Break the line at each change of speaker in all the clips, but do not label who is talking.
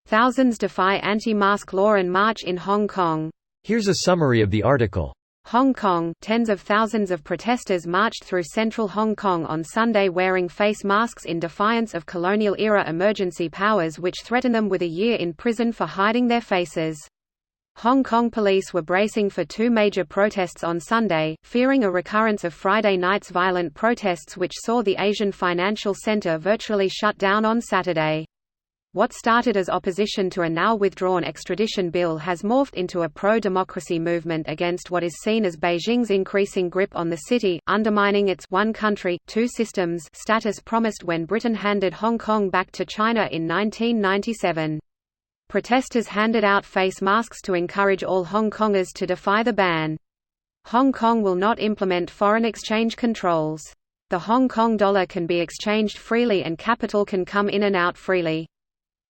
Thousands defy anti-mask law and march in Hong Kong.
Here's a summary of the article.
Hong Kong, tens of thousands of protesters marched through central Hong Kong on Sunday wearing face masks in defiance of colonial-era emergency powers which threaten them with a year in prison for hiding their faces. Hong Kong police were bracing for two major protests on Sunday, fearing a recurrence of Friday night's violent protests which saw the Asian Financial Centre virtually shut down on Saturday. What started as opposition to a now withdrawn extradition bill has morphed into a pro-democracy movement against what is seen as Beijing's increasing grip on the city, undermining its one country, two systems status promised when Britain handed Hong Kong back to China in 1997. Protesters handed out face masks to encourage all Hong Kongers to defy the ban. Hong Kong will not implement foreign exchange controls. The Hong Kong dollar can be exchanged freely and capital can come in and out freely.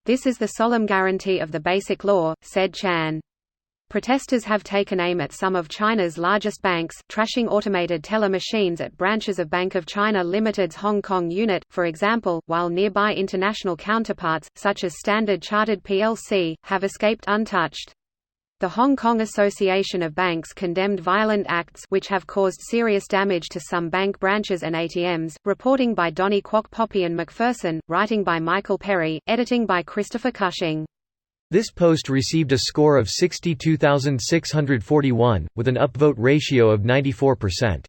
This is the solemn guarantee of the Basic Law, said Chan. Protesters have taken aim at some of China's largest banks, trashing automated teller machines at branches of Bank of China Limited's Hong Kong unit, for example, while nearby international counterparts, such as Standard Chartered plc, have escaped untouched. The Hong Kong Association of Banks condemned violent acts which have caused serious damage to some bank branches and ATMs, reporting by Donnie Kwok Poppy and McPherson, writing by Michael Perry, editing by Christopher Cushing.
This post received a score of 62,641, with an upvote ratio of 94%.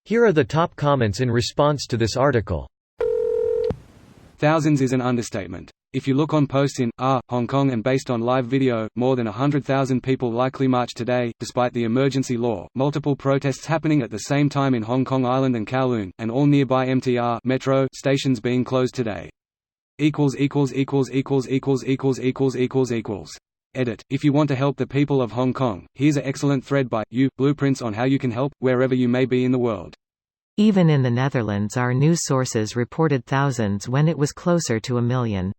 Here are the top comments in response to this article.
Thousands is an understatement. If you look on posts in Hong Kong and based on live video, more than 100,000 people likely marched today, despite the emergency law. Multiple protests happening at the same time in Hong Kong Island and Kowloon, and all nearby MTR metro stations being closed today. Edit. If you want to help the people of Hong Kong, here's an excellent thread by you, blueprints on how you can help, wherever you may be in the world.
Even in the Netherlands our news sources reported thousands when it was closer to 1 million.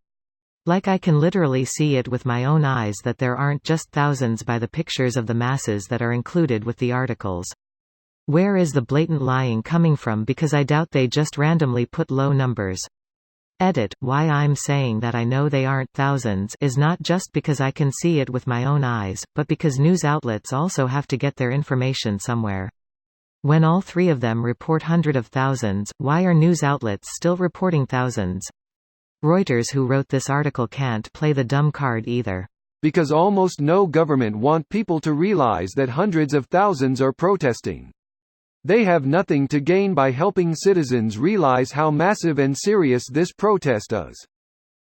Like I can literally see it with my own eyes that there aren't just thousands by the pictures of the masses that are included with the articles. Where is the blatant lying coming from, because I doubt they just randomly put low numbers. Edit. Why I'm saying that I know they aren't thousands is not just because I can see it with my own eyes, but because news outlets also have to get their information somewhere. When all three of them report hundreds of thousands, why are news outlets still reporting thousands? Reuters, who wrote this article, can't play the dumb card either.
Because almost no government want people to realize that hundreds of thousands are protesting. They have nothing to gain by helping citizens realize how massive and serious this protest is.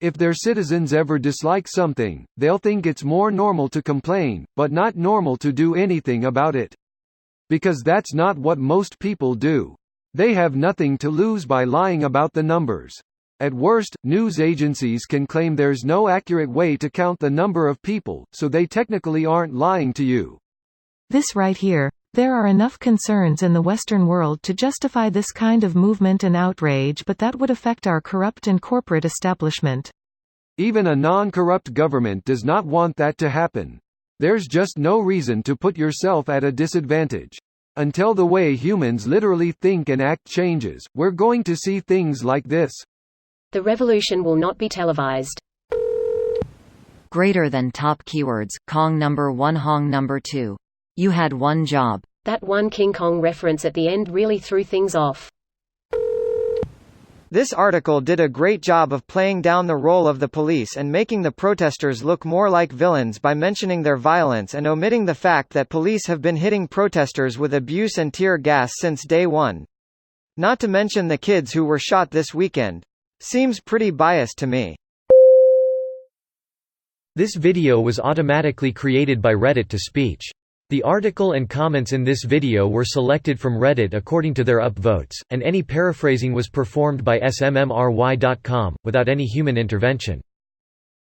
If their citizens ever dislike something, they'll think it's more normal to complain, but not normal to do anything about it. Because that's not what most people do. They have nothing to lose by lying about the numbers. At worst, news agencies can claim there's no accurate way to count the number of people, so they technically aren't lying to you.
This right here. There are enough concerns in the Western world to justify this kind of movement and outrage, but that would affect our corrupt and corporate establishment.
Even a non-corrupt government does not want that to happen. There's just no reason to put yourself at a disadvantage. Until the way humans literally think and act changes, we're going to see things like this.
The revolution will not be televised.
Greater than top keywords, Kong number 1 Hong number 2. You had one job.
That one King Kong reference at the end really threw things off.
This article did a great job of playing down the role of the police and making the protesters look more like villains by mentioning their violence and omitting the fact that police have been hitting protesters with abuse and tear gas since day one. Not to mention the kids who were shot this weekend. Seems pretty biased to me.
This video was automatically created by Reddit to speech. The article and comments in this video were selected from Reddit according to their upvotes, and any paraphrasing was performed by smmry.com, without any human intervention.